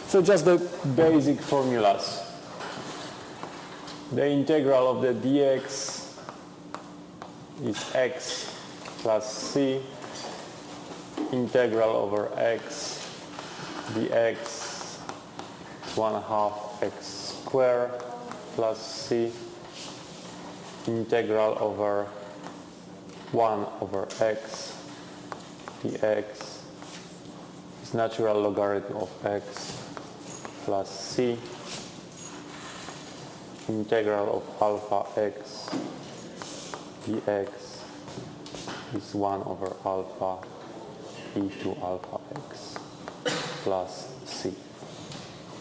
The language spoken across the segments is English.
So just the basic formulas. The integral of the dx is x plus c. Integral over x dx 1/2 x squared plus c. Integral over 1 over x dx is natural logarithm of x plus c. Integral of alpha x dx is 1 over alpha e to alpha x plus c.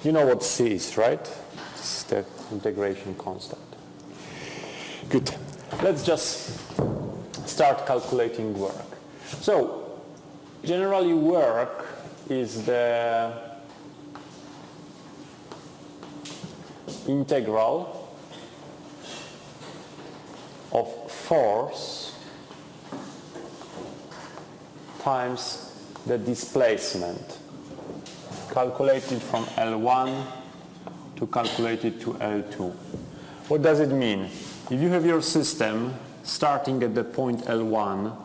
You know what c is, right? This is the integration constant. Good. Let's just start calculating work. So, generally work is the integral of force times the displacement calculated from L1 to calculated to L2. What does it mean? If you have your system starting at the point L1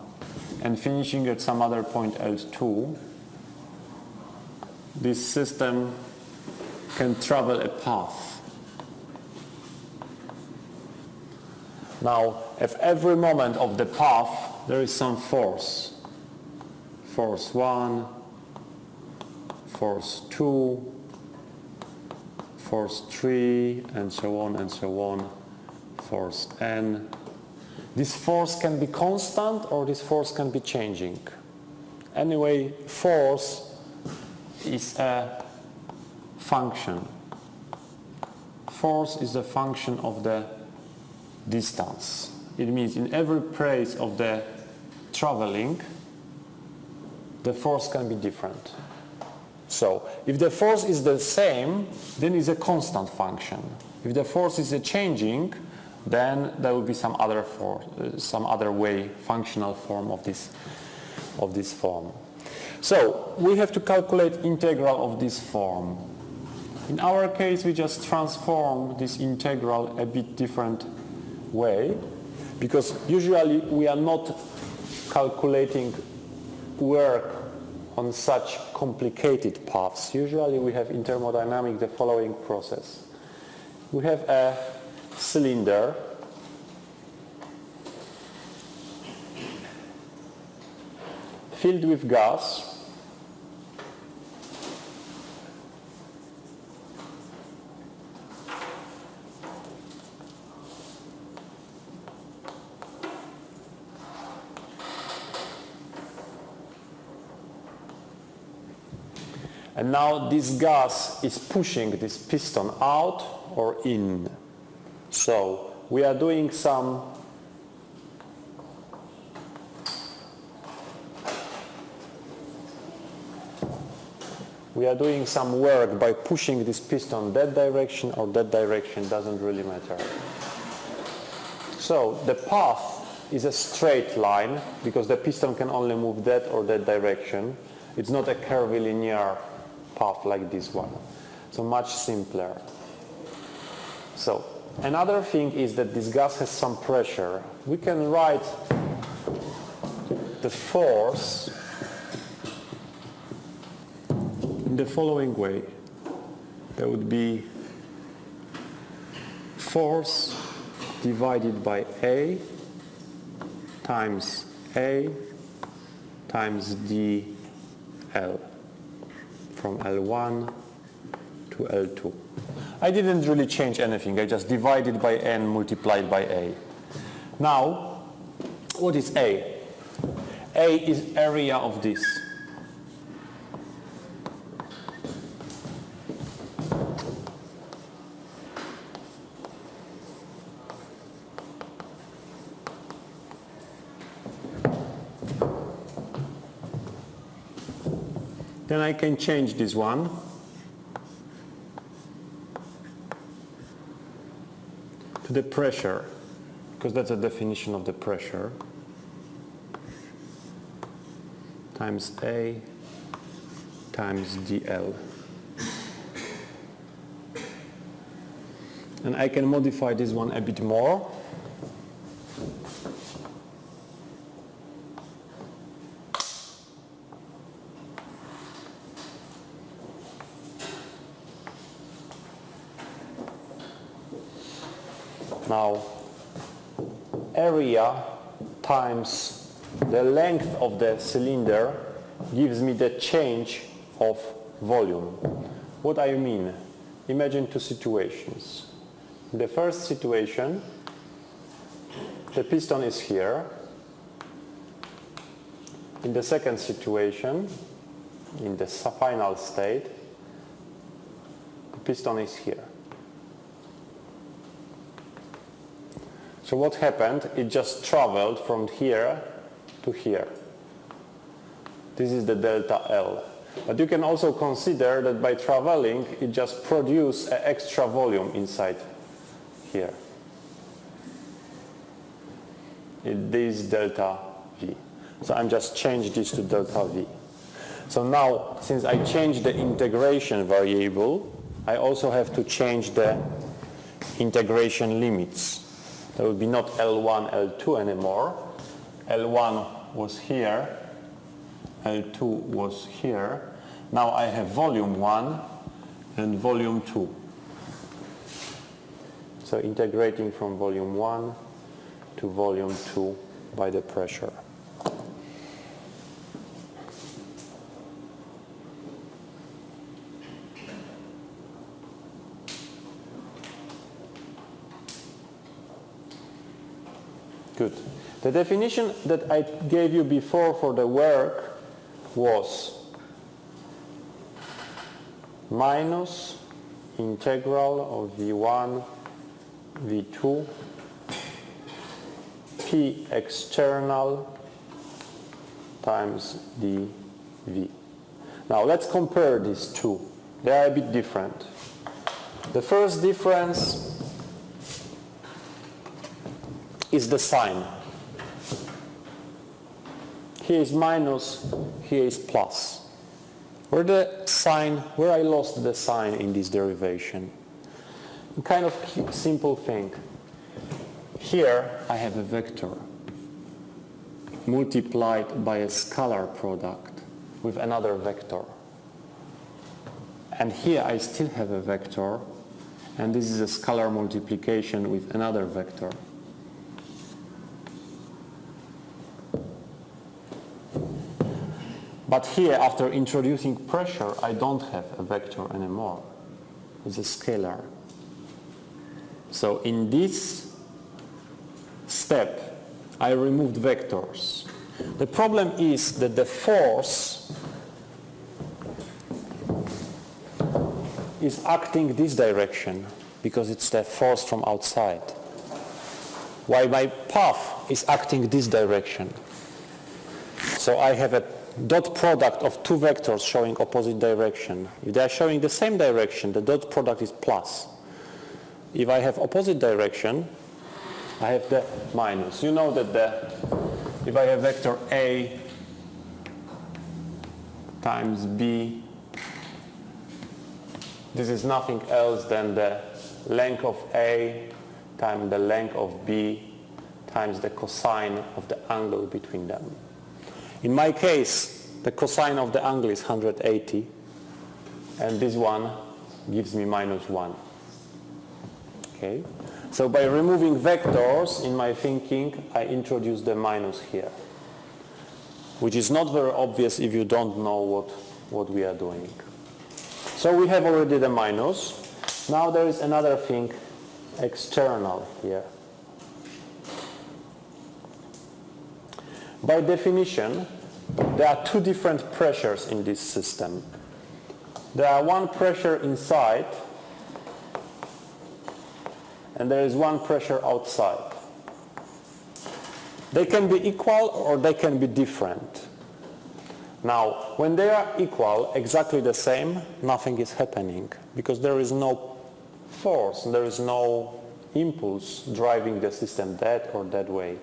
and finishing at some other point L2, this system can travel a path. Now, at every moment of the path, there is some force. Force 1, force 2, force 3, and so on, force n. This force can be constant or this force can be changing. Anyway, force is a function. Force is a function of the distance. It means in every place of the traveling, the force can be different. So, if the force is the same, then it's a constant function. If the force is changing, then there will be some other force, some other way, functional form of this form. So, we have to calculate integral of this form. In our case, we just transform this integral a bit different way, because usually we are not calculating work on such complicated paths. Usually we have in thermodynamics the following process. We have a cylinder filled with gas. And now this gas is pushing this piston out or in. So we are doing some work by pushing this piston that direction or that direction, doesn't really matter. So the path is a straight line because the piston can only move that or that direction. It's not a curvilinear path like this one. So much simpler. So another thing is that this gas has some pressure. We can write the force in the following way. There would be force divided by A times dl from L1 to L2. I didn't really change anything. I just divided by n multiplied by A. Now, what is A? A is area of this. Then I can change this one to the pressure, because that's a definition of the pressure, times A times dl. And I can modify this one a bit more. Now, area times the length of the cylinder gives me the change of volume. What I mean? Imagine two situations. In the first situation, the piston is here. In the second situation, in the final state, the piston is here. So what happened? It just traveled from here to here. This is the delta L. But you can also consider that by traveling, it just produced an extra volume inside here. This is delta V. So I'm just changing this to delta V. So now, since I changed the integration variable, I also have to change the integration limits. There will be not L1, L2 anymore. L1 was here, L2 was here. Now I have volume 1 and volume 2. So integrating from volume 1 to volume 2 by the pressure. Good. The definition that I gave you before for the work was minus integral of V1, V2, P external times dV. Now let's compare these two. They are a bit different. The first difference is the sign. Here is minus, here is plus. Where I lost the sign in this derivation. Kind of simple thing. Here I have a vector multiplied by a scalar product with another vector. And here I still have a vector, and this is a scalar multiplication with another vector. But here, after introducing pressure, I don't have a vector anymore. It's a scalar. So in this step, I removed vectors. The problem is that the force is acting this direction because it's the force from outside, while my path is acting this direction. So I have a dot product of two vectors showing opposite direction. If they are showing the same direction, the dot product is plus. If I have opposite direction, I have the minus. You know that if I have vector A times B, this is nothing else than the length of A times the length of B times the cosine of the angle between them. In my case, the cosine of the angle is 180, and this one gives me minus 1. Okay? So by removing vectors in my thinking, I introduce the minus here, which is not very obvious if you don't know what we are doing. So we have already the minus. Now there is another thing external here. By definition, there are two different pressures in this system. There are one pressure inside, and there is one pressure outside. They can be equal or they can be different. Now, when they are equal, exactly the same, nothing is happening because there is no force, there is no impulse driving the system that or that way.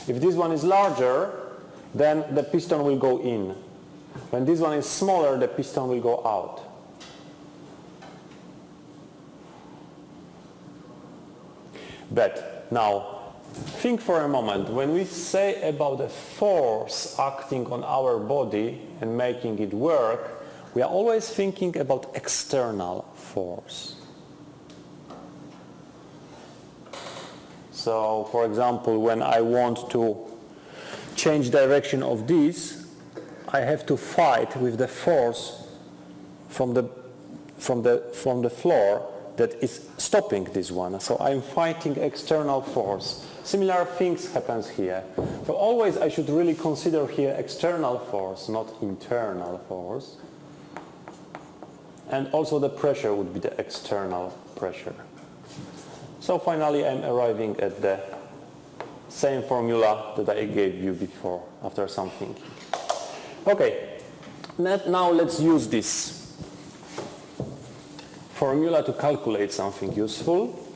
If this one is larger, then the piston will go in. When this one is smaller, the piston will go out. But now, think for a moment, when we say about the force acting on our body and making it work, we are always thinking about external force. So, for example, when I want to change direction of this, I have to fight with the force from the floor that is stopping this one. So I'm fighting external force. Similar things happens here. So always I should really consider here external force, not internal force. And also the pressure would be the external pressure. So finally I'm arriving at the same formula that I gave you before after some thinking. Okay, now let's use this formula to calculate something useful.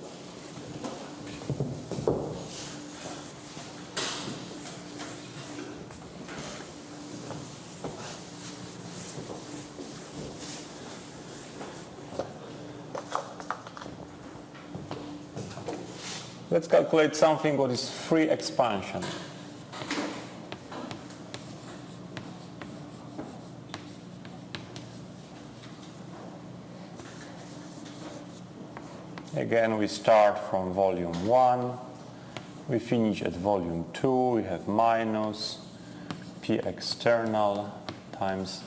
Let's calculate something what is free expansion. Again, we start from volume 1, we finish at volume 2, we have minus P external times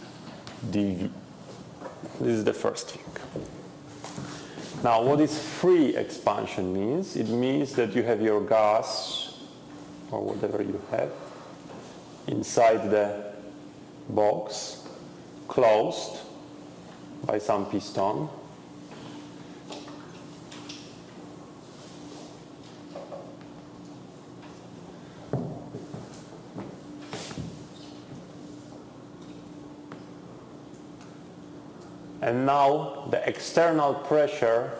dV. This is the first thing. Now, what is free expansion means? It means that you have your gas, or whatever you have, inside the box, closed by some piston. And now the external pressure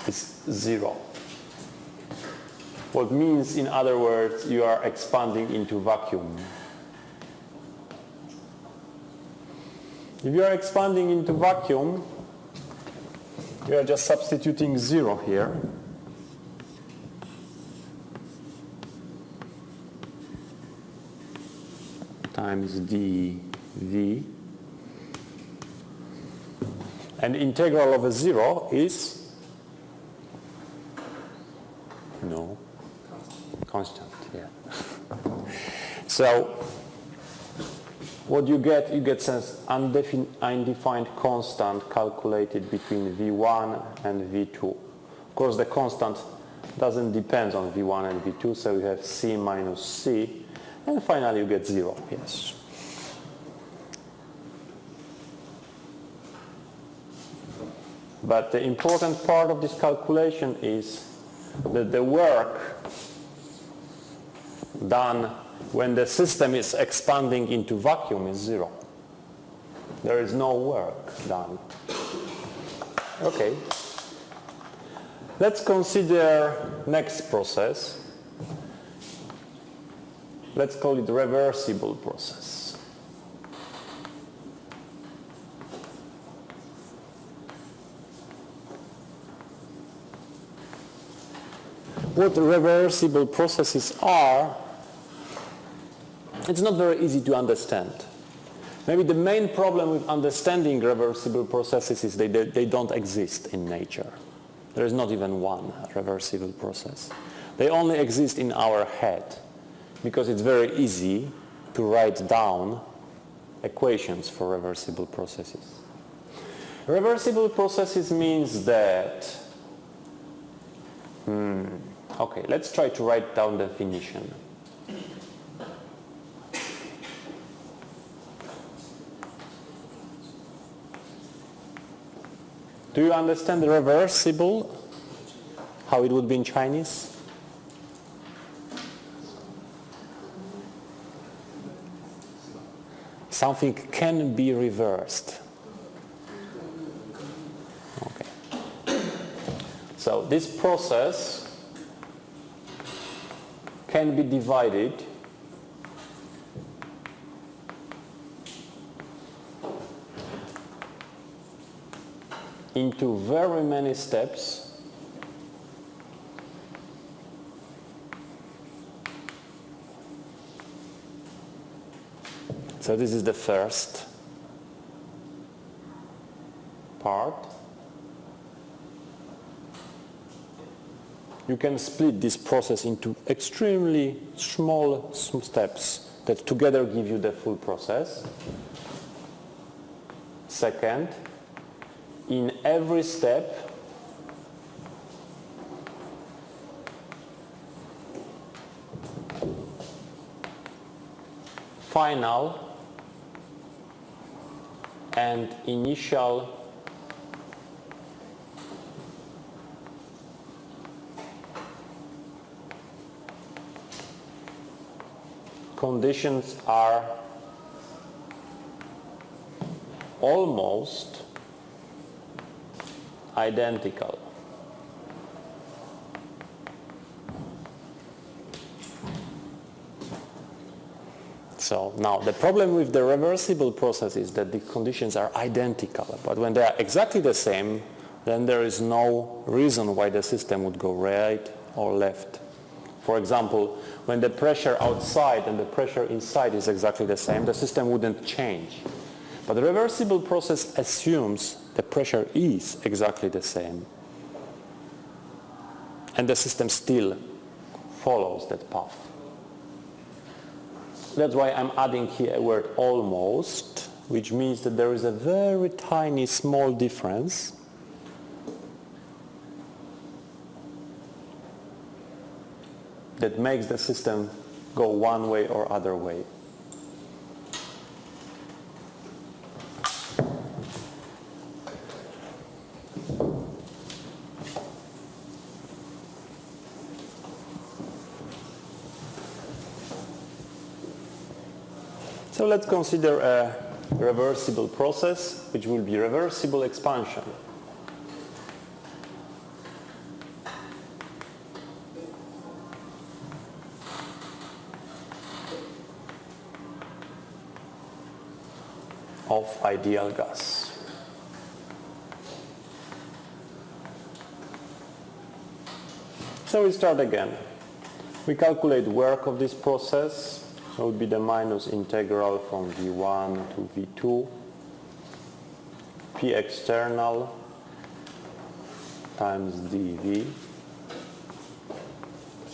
is 0. What means, in other words, you are expanding into vacuum. If you are expanding into vacuum, you are just substituting 0 here. Times dV. And integral of a 0 is constant. Yeah. So what you get an undefined constant calculated between V1 and V2. Of course, the constant doesn't depend on V1 and V2, so you have C minus C, and finally you get 0. Yes. But the important part of this calculation is that the work done when the system is expanding into vacuum is 0. There is no work done. Okay. Let's consider next process. Let's call it reversible process. What reversible processes are, it's not very easy to understand. Maybe the main problem with understanding reversible processes is they don't exist in nature. There is not even one reversible process. They only exist in our head because it's very easy to write down equations for reversible processes. Reversible processes means that okay, let's try to write down the definition. Do you understand the reversible? How it would be in Chinese? something can be reversed. Okay. So this process can be divided into very many steps. So this is the first part. You can split this process into extremely small steps that together give you the full process. Second, in every step, final and initial conditions are almost identical. So now the problem with the reversible process is that the conditions are identical, but when they are exactly the same, then there is no reason why the system would go right or left. For example, when the pressure outside and the pressure inside is exactly the same, the system wouldn't change. But the reversible process assumes the pressure is exactly the same, and the system still follows that path. That's why I'm adding here a word almost, which means that there is a very tiny small difference that makes the system go one way or other way. So let's consider a reversible process, which will be reversible expansion. Of ideal gas. So we start again. We calculate work of this process. So it would be the minus integral from V1 to V2, P external times dV.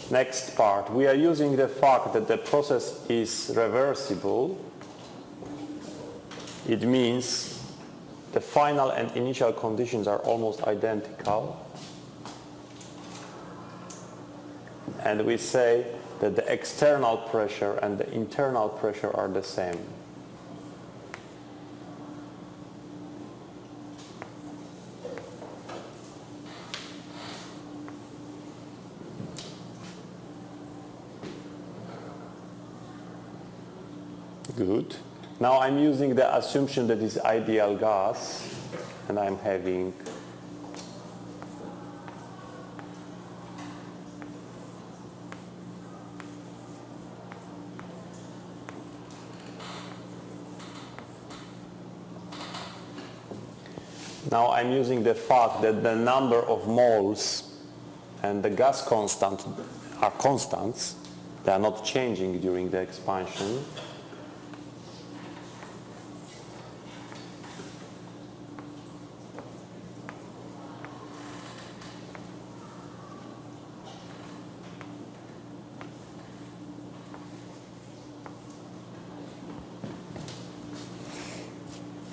Next part, we are using the fact that the process is reversible. It means the final and initial conditions are almost identical. And we say that the external pressure and the internal pressure are the same. Good. Now I'm using the assumption that it's ideal gas, and I'm having the fact that the number of moles and the gas constant are constants. They are not changing during the expansion.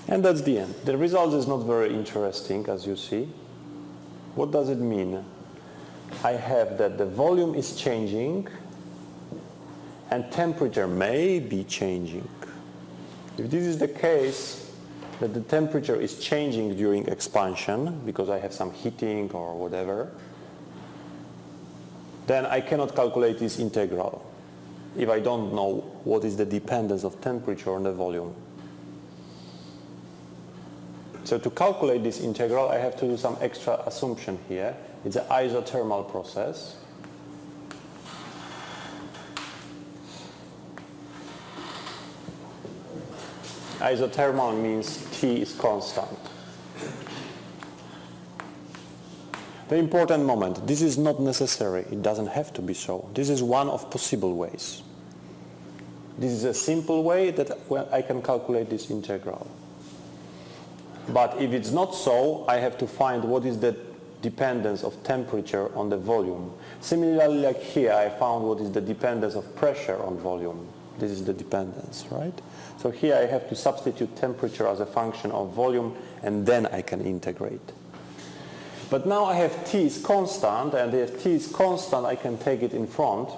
And that's the end. The result is not very interesting, as you see. What does it mean? I have that the volume is changing and temperature may be changing. If this is the case, that the temperature is changing during expansion because I have some heating or whatever, then I cannot calculate this integral if I don't know what is the dependence of temperature on the volume. So to calculate this integral, I have to do some extra assumption here. It's an isothermal process. Isothermal means T is constant. The important moment, this is not necessary, it doesn't have to be so. This is one of possible ways. This is a simple way that I can calculate this integral. But if it's not so, I have to find what is the dependence of temperature on the volume. Similarly, like here, I found what is the dependence of pressure on volume. This is the dependence, right? So here I have to substitute temperature as a function of volume, and then I can integrate. But now I have T is constant, and if T is constant, I can take it in front.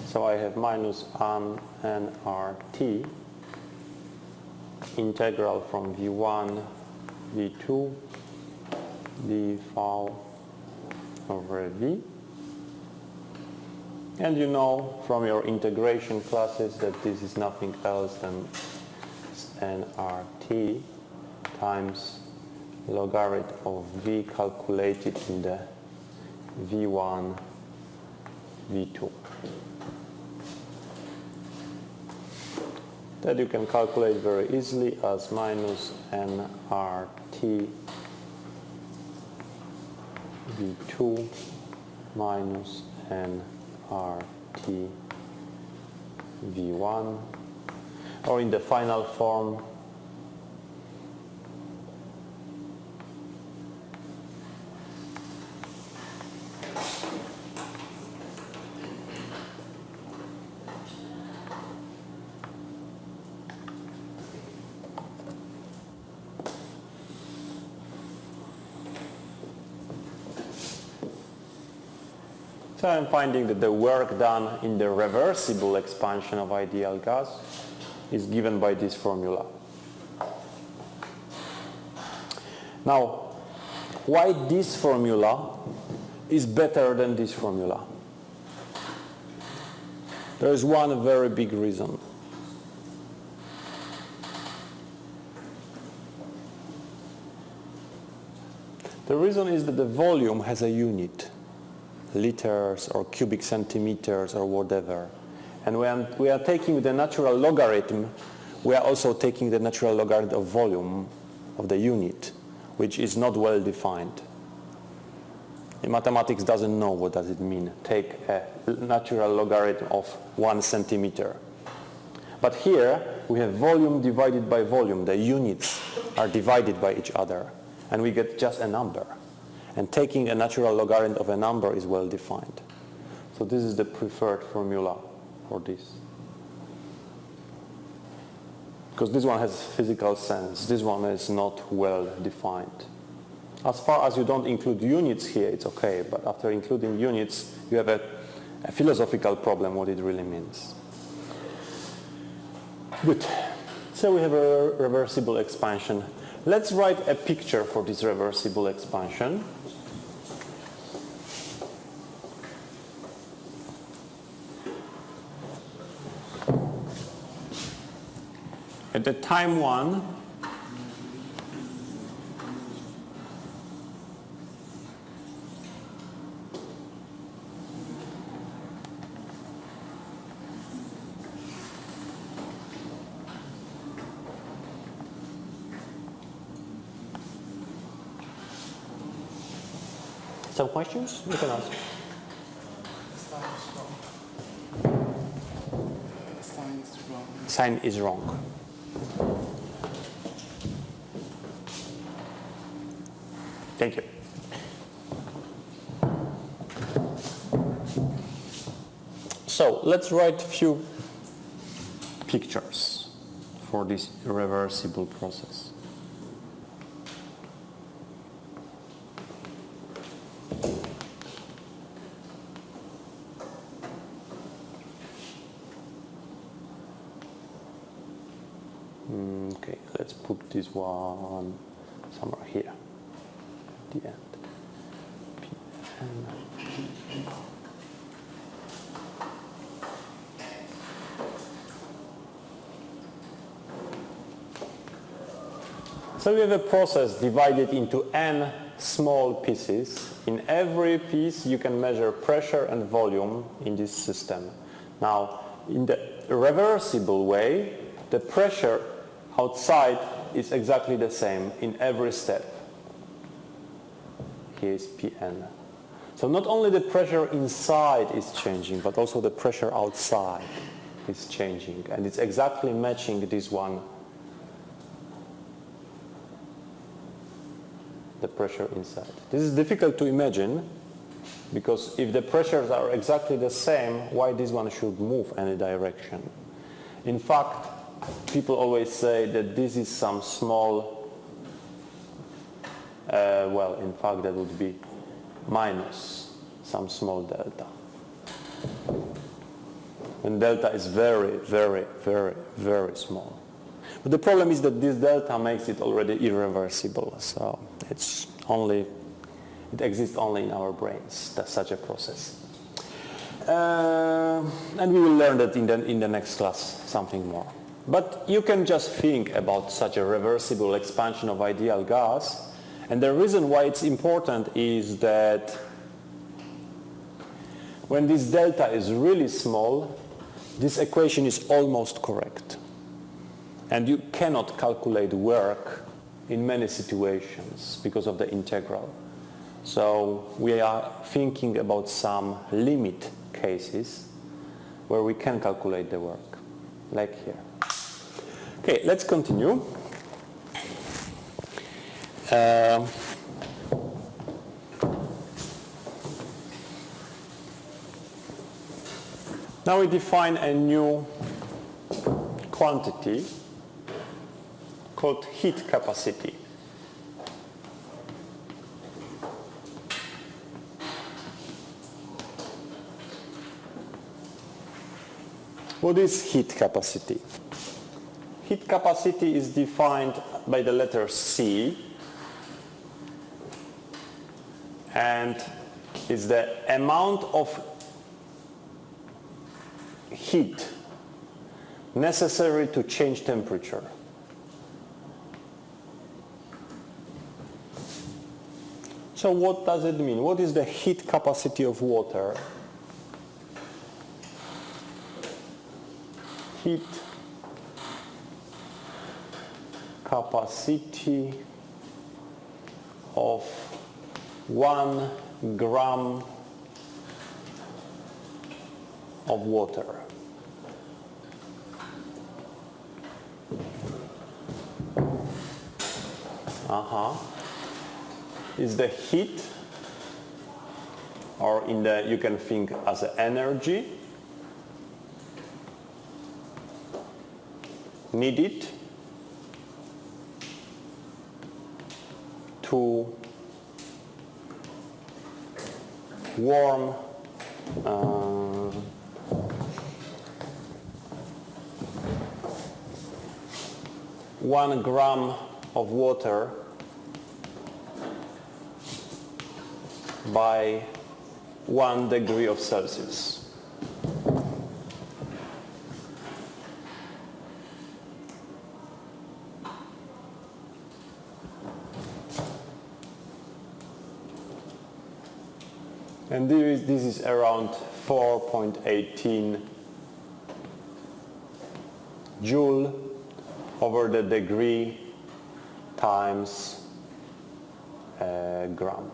So I have minus nRT integral from V1, V2, dV over V. And you know from your integration classes that this is nothing else than nRT times logarithm of V calculated in the V1, V2. That you can calculate very easily as minus nRT V2 minus nRT V1, or in the final form So I'm finding that the work done in the reversible expansion of ideal gas is given by this formula. Now, why this formula is better than this formula? There is one very big reason. The reason is that the volume has a unit. Liters or cubic centimeters or whatever. And when we are taking the natural logarithm, we are also taking the natural logarithm of volume of the unit, which is not well defined. In mathematics doesn't know what does it mean, take a natural logarithm of 1 centimeter. But here we have volume divided by volume. The units are divided by each other, and we get just a number. And taking a natural logarithm of a number is well defined. So this is the preferred formula for this. Because this one has physical sense. This one is not well defined. As far as you don't include units here, it's okay. But after including units, you have a philosophical problem what it really means. Good. So we have a reversible expansion. Let's write a picture for this reversible expansion. At the time 1, some questions you can ask. Sign is wrong. Thank you. So let's write a few pictures for this reversible process. Okay, let's put this one somewhere here. The end. Pn. So we have a process divided into n small pieces. In every piece you can measure pressure and volume in this system. Now, in the reversible way, the pressure outside is exactly the same in every step. Here is Pn. So not only the pressure inside is changing, but also the pressure outside is changing. And it's exactly matching this one, the pressure inside. This is difficult to imagine, because if the pressures are exactly the same, why this one should move any direction? In fact, people always say that this is some small, well, in fact that would be minus some small delta. And delta is very, very, very, very small. But the problem is that this delta makes it already irreversible. So it exists only in our brains, that's such a process. And we will learn that in the next class, something more. But you can just think about such a reversible expansion of ideal gas. And the reason why it's important is that when this delta is really small, this equation is almost correct. And you cannot calculate work in many situations because of the integral. So we are thinking about some limit cases where we can calculate the work, like here. Okay, let's continue. Now we define a new quantity called heat capacity. What is heat capacity? Heat capacity is defined by the letter C, and is the amount of heat necessary to change temperature. So what does it mean? What is the heat capacity of water? Heat capacity of 1 gram of water. Is the heat, or you can think as energy needed to warm 1 gram of water by 1 degree of Celsius. And this is around 4.18 joule over the degree times gram.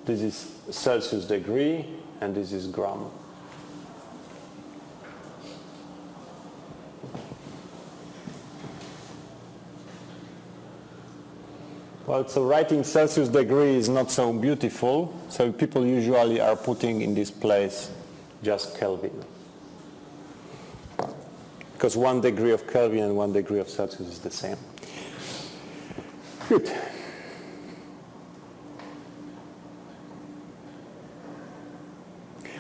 This is Celsius degree, and this is gram. Well, so writing Celsius degree is not so beautiful, so people usually are putting in this place just Kelvin. Because 1 degree of Kelvin and 1 degree of Celsius is the same. Good.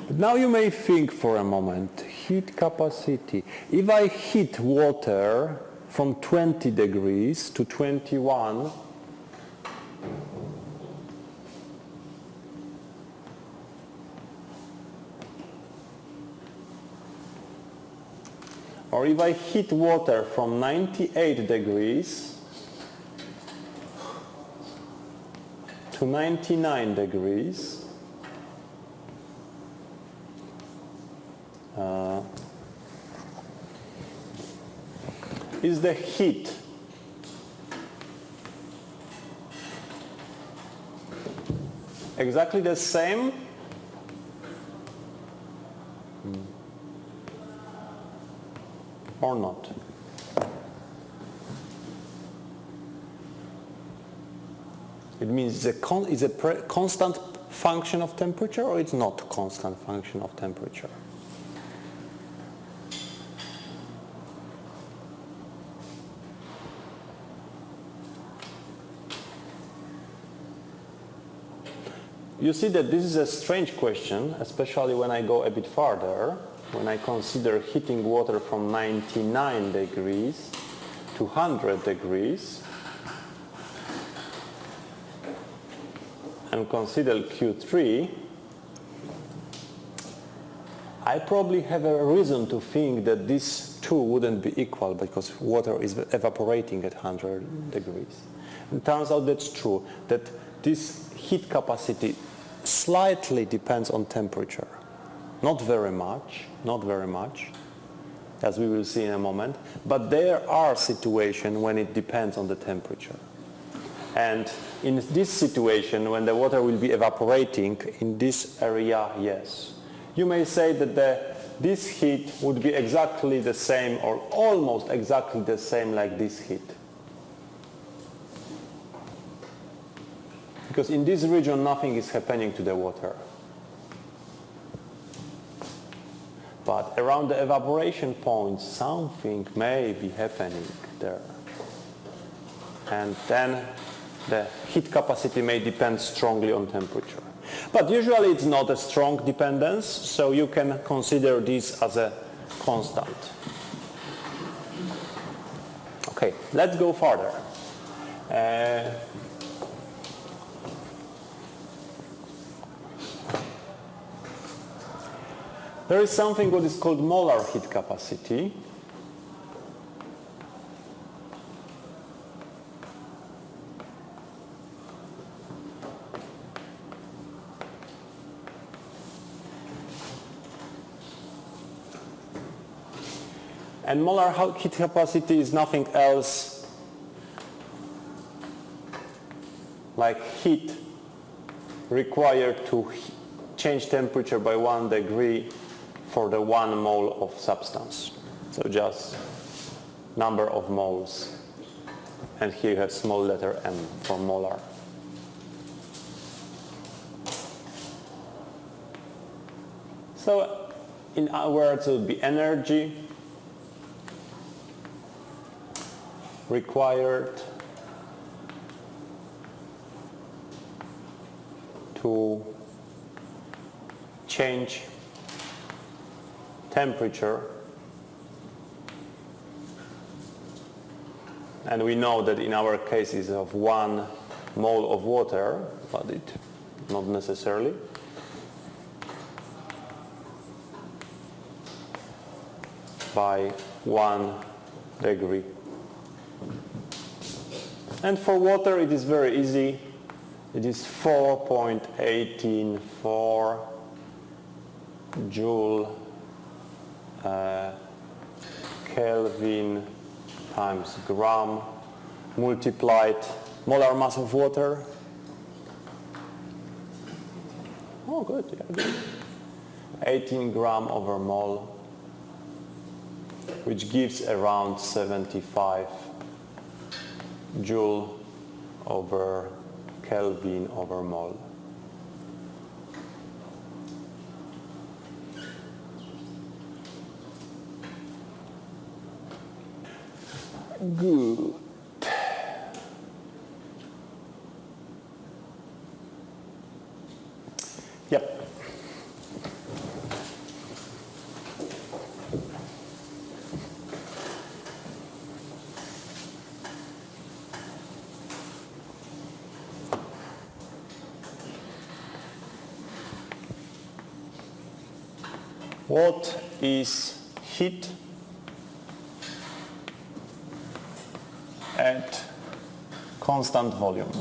But now you may think for a moment, heat capacity. If I heat water from 20 degrees to 21, or if I heat water from 98 degrees to 99 degrees, is the heat exactly the same? Or not? It means it's a constant function of temperature, or it's not constant function of temperature? You see that this is a strange question, especially when I go a bit farther, when I consider heating water from 99 degrees to 100 degrees and consider Q3. I probably have a reason to think that these two wouldn't be equal because water is evaporating at 100 degrees. It turns out that's true, that this heat capacity slightly depends on temperature. Not very much, as we will see in a moment, but there are situations when it depends on the temperature. And in this situation, when the water will be evaporating in this area, yes. You may say that this heat would be exactly the same or almost exactly the same like this heat. Because in this region, nothing is happening to the water. But around the evaporation point, something may be happening there. And then the heat capacity may depend strongly on temperature. But usually it's not a strong dependence, so you can consider this as a constant. Okay, let's go further. There is something what is called molar heat capacity. And molar heat capacity is nothing else like heat required to change temperature by 1 degree for the 1 mole of substance. So just number of moles. And here you have small letter m for molar. So in other words, it would be energy required to change temperature, and we know that in our cases of 1 mole of water, but it not necessarily, by 1 degree. And for water it is very easy. It is 4.184 joule Kelvin times gram multiplied molar mass of water. Oh, good. Yeah, good. 18 gram over mole, which gives around 75 joule over Kelvin over mole. Good. Yep. What is heat at constant volume.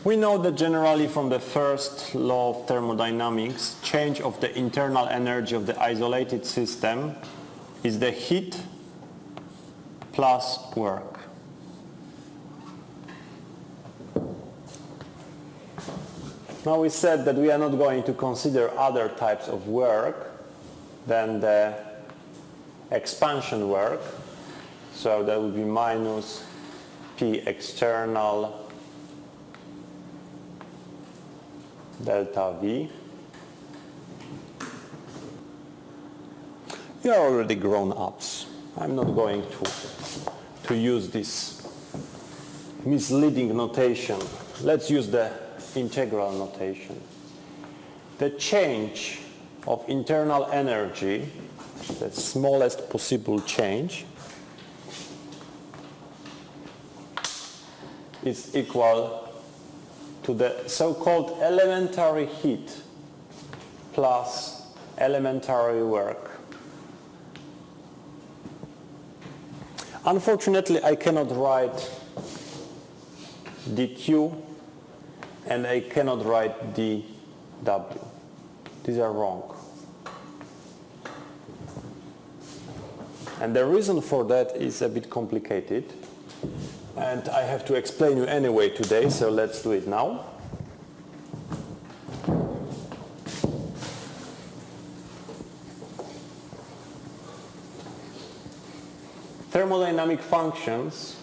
We know that generally from the first law of thermodynamics, change of the internal energy of the isolated system is the heat plus work. Now we said that we are not going to consider other types of work than the expansion work. So that would be minus P external delta V. You are already grown-ups. I'm not going to use this misleading notation. Let's use the integral notation. The change of internal energy, the smallest possible change, is equal to the so-called elementary heat plus elementary work. Unfortunately, I cannot write dq and I cannot write dw. These are wrong. And the reason for that is a bit complicated. And I have to explain you anyway today, so let's do it now. Thermodynamic functions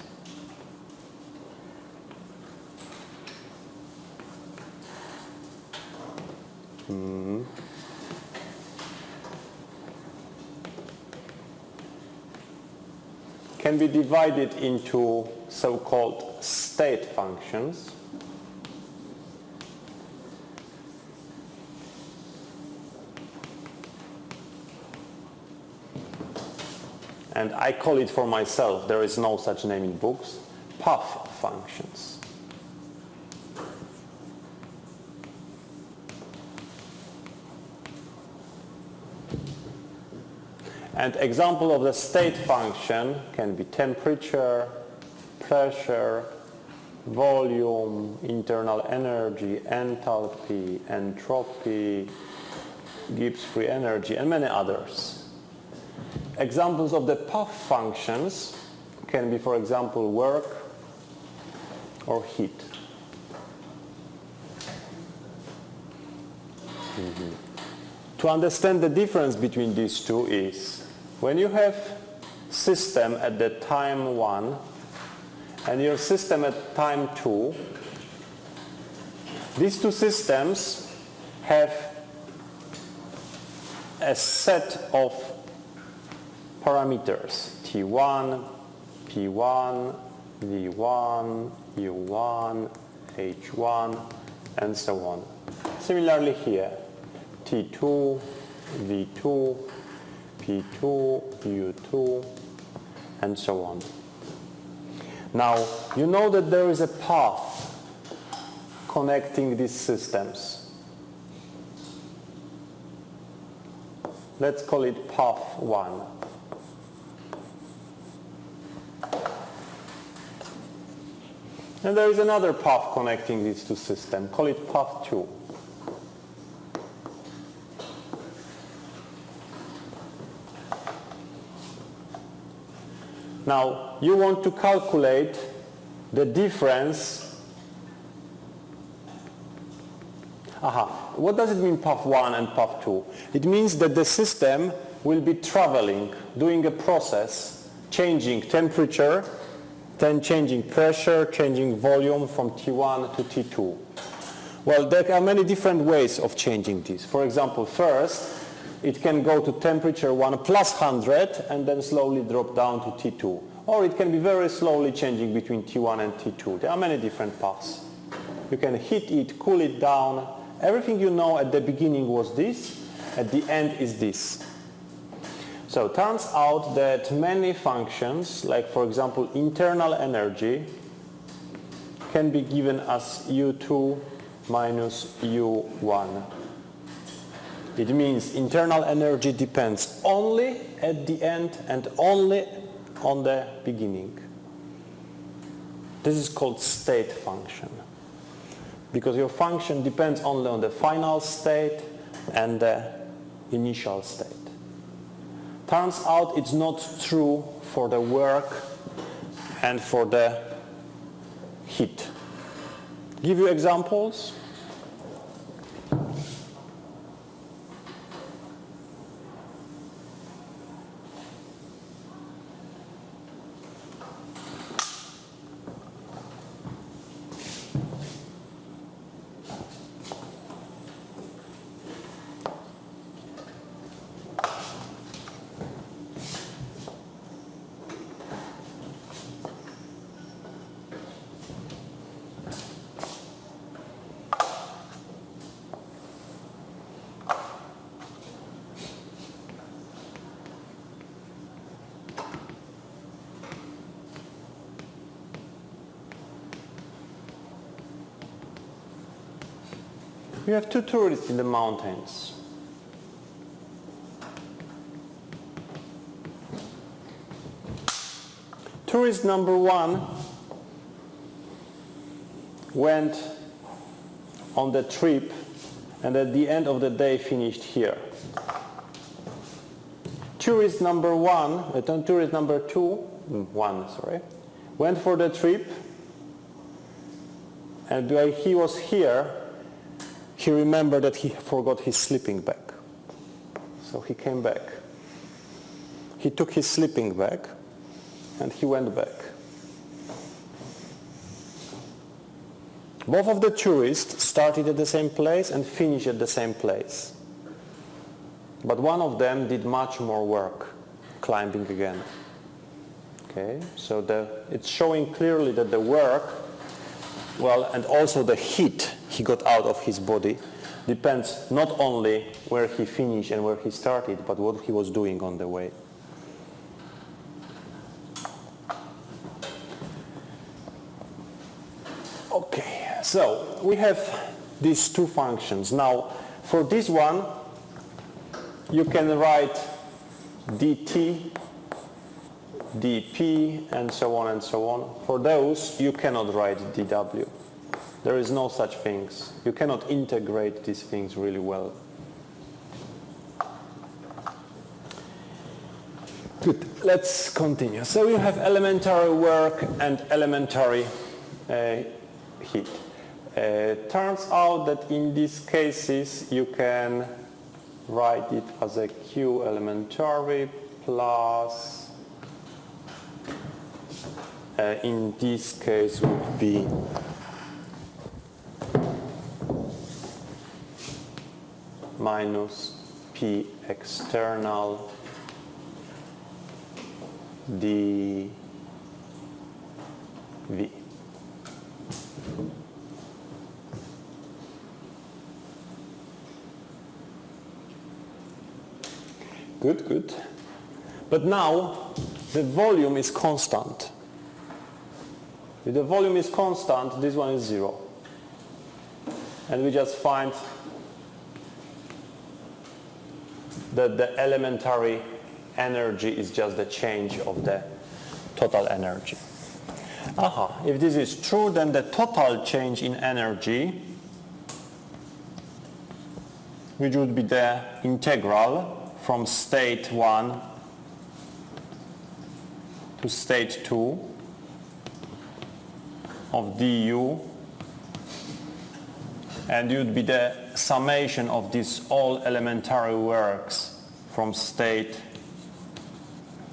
can be divided into so-called state functions. And I call it for myself, there is no such name in books, path functions. And example of the state function can be temperature, pressure, volume, internal energy, enthalpy, entropy, Gibbs free energy, and many others. Examples of the path functions can be, for example, work or heat. To understand the difference between these two is when you have system at the time 1 and your system at time 2, these two systems have a set of parameters, T1, P1, V1, U1, H1, and so on. Similarly here, T2, V2, P2, U2, and so on. Now, you know that there is a path connecting these systems. Let's call it path 1. And there is another path connecting these two systems. Call it path 2. Now, you want to calculate the difference. What does it mean path 1 and path 2? It means that the system will be traveling, doing a process, changing temperature, then changing pressure, changing volume from T1 to T2. Well, there are many different ways of changing this. For example, first, it can go to temperature 1 plus 100 and then slowly drop down to T2. Or it can be very slowly changing between T1 and T2. There are many different paths. You can heat it, cool it down. Everything you know at the beginning was this, at the end is this. So it turns out that many functions, like for example internal energy, can be given as U2 minus U1. It means internal energy depends only at the end and only on the beginning. This is called state function, because your function depends only on the final state and the initial state. Turns out it's not true for the work and for the heat. Give you examples. We have two tourists in the mountains. Tourist number one went on the trip and at the end of the day finished here. Tourist number one, went for the trip, and while he was here, he remembered that he forgot his sleeping bag. So he came back. He took his sleeping bag and he went back. Both of the tourists started at the same place and finished at the same place. But one of them did much more work, climbing again. Okay, so it's showing clearly that the work, well, and also the heat he got out of his body depends not only where he finished and where he started, but what he was doing on the way. Okay, so we have these two functions. Now, for this one, you can write dt, dp, and so on and so on. For those, you cannot write dw. There is no such things. You cannot integrate these things really well. Good. Let's continue. So you have elementary work and elementary heat. Turns out that in these cases you can write it as a Q elementary plus, in this case would be minus P external dV. Good, good. But now the volume is constant. If the volume is constant, this one is 0. And we just find that the elementary energy is just the change of the total energy. If this is true, then the total change in energy, which would be the integral from state 1 to state 2 of du, and it would be the summation of these all elementary works from state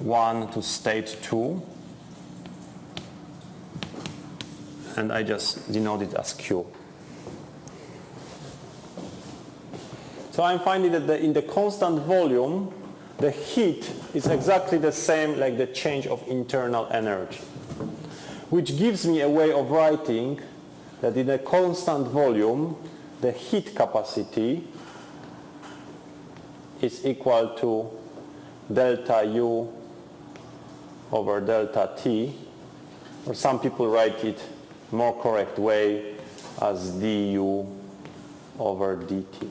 1 to state 2, and I just denote it as Q. So I'm finding that in the constant volume, the heat is exactly the same like the change of internal energy, which gives me a way of writing that in a constant volume, the heat capacity is equal to delta U over delta T, or some people write it more correct way as du over dt.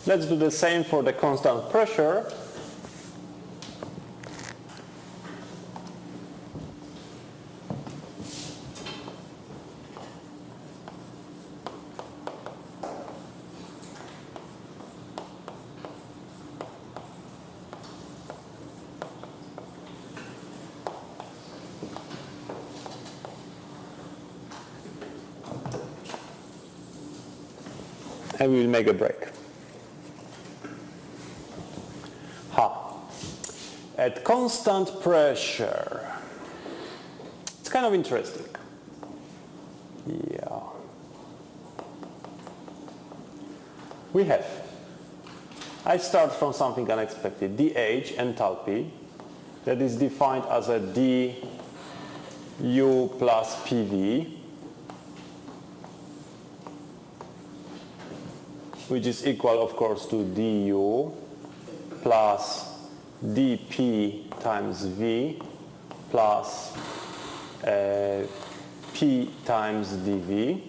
Let's do the same for the constant pressure. And we will make a break. At constant pressure, it's kind of interesting. Yeah. I start from something unexpected, dH, enthalpy, that is defined as a du plus PV, which is equal, of course, to du plus dP times V plus P times dV.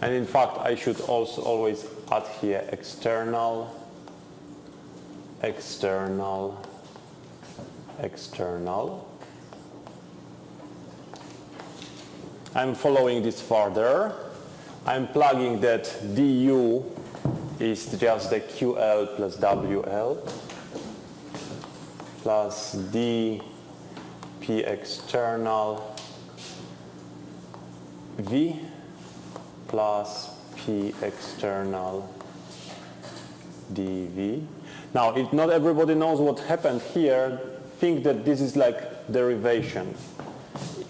And in fact, I should also always add here external, external, external. I'm following this further. I'm plugging that du is just the QL plus WL plus dP external V plus P external dV. Now, if not everybody knows what happened here, think that this is like derivation.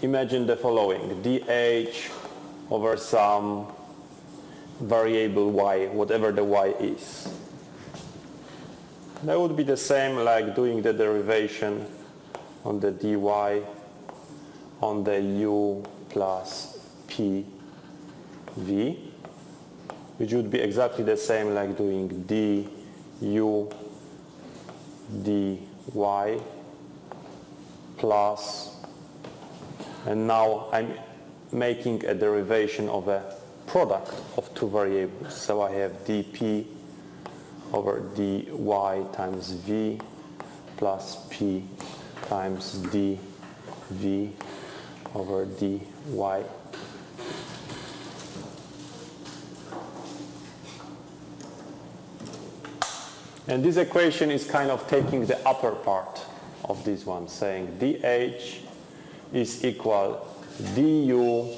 Imagine the following, dH over some variable y, whatever the y is. That would be the same like doing the derivation on the dy on the u plus p v, which would be exactly the same like doing du dy plus, and now I'm making a derivation of a product of two variables. So I have dP over dy times v plus p times dv over dy. And this equation is kind of taking the upper part of this one, saying dH is equal du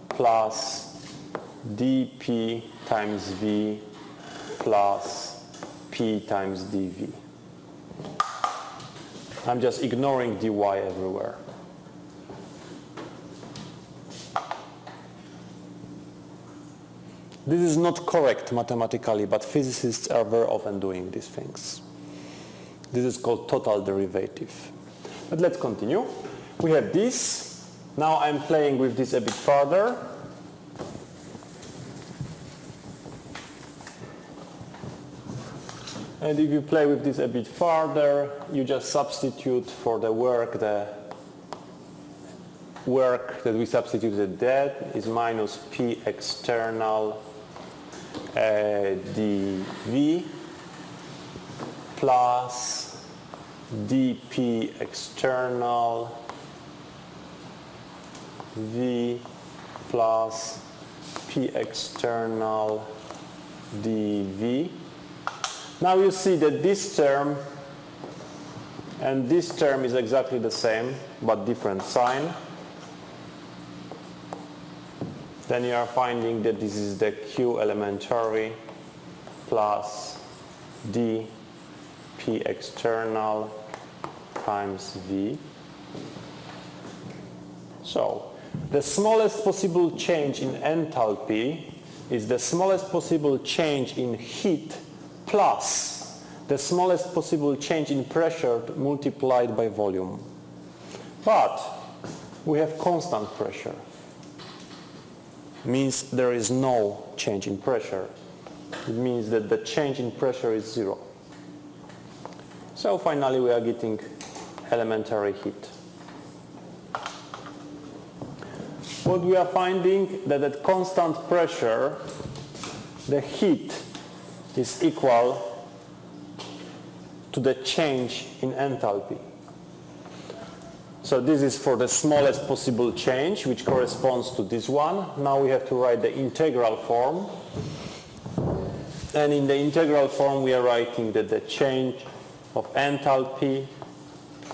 plus dP times V plus P times dV. I'm just ignoring dy everywhere. This is not correct mathematically, but physicists are very often doing these things. This is called total derivative. But let's continue. We have this. Now I'm playing with this a bit further. And if you play with this a bit further, you just substitute for the work that we substituted, that is minus P external dV plus dP external V plus P external dV. Now you see that this term and this term is exactly the same, but different sign. Then you are finding that this is the Q elementary plus dP external times V. So the smallest possible change in enthalpy is the smallest possible change in heat plus the smallest possible change in pressure multiplied by volume. But we have constant pressure. Means there is no change in pressure. It means that the change in pressure is 0. So finally we are getting elementary heat. What we are finding that at constant pressure the heat is equal to the change in enthalpy. So this is for the smallest possible change, which corresponds to this one. Now we have to write the integral form. And in the integral form we are writing that the change of enthalpy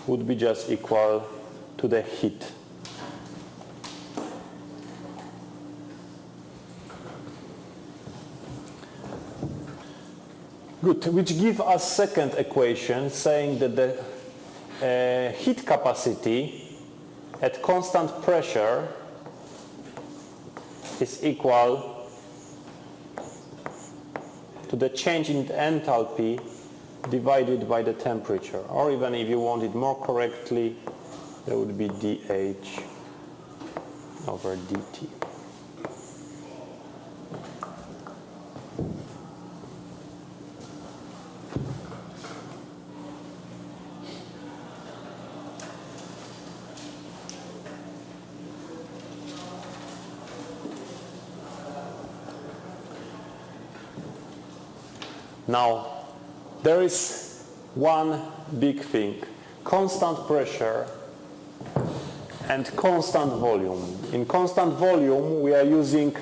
would be just equal to the heat. Good, which gives us second equation saying that the heat capacity at constant pressure is equal to the change in enthalpy divided by the temperature. Or even if you want it more correctly, there would be dH over dt. Now, there is one big thing, constant pressure and constant volume. In constant volume, we are using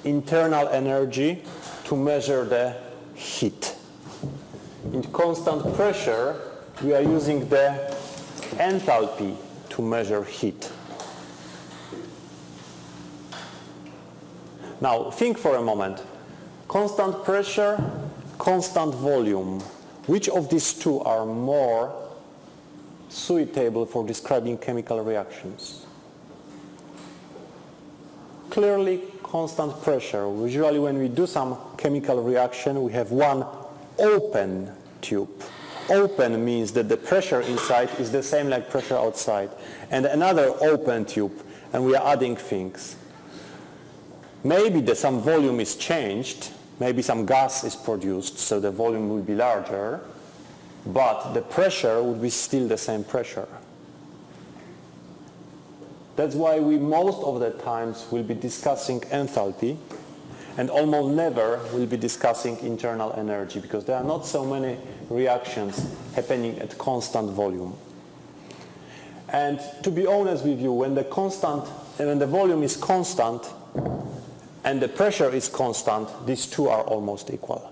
internal energy to measure the heat. In constant pressure, we are using the enthalpy to measure heat. Now, think for a moment. Constant pressure, constant volume. Which of these two are more suitable for describing chemical reactions? Clearly, constant pressure. Usually when we do some chemical reaction, we have one open tube. Open means that the pressure inside is the same like pressure outside. And another open tube, and we are adding things. Maybe some volume is changed. Maybe some gas is produced, so the volume will be larger, but the pressure would be still the same pressure. That's why we most of the times will be discussing enthalpy, and almost never will be discussing internal energy, because there are not so many reactions happening at constant volume. And to be honest with you, when the volume is constant, and the pressure is constant, these two are almost equal.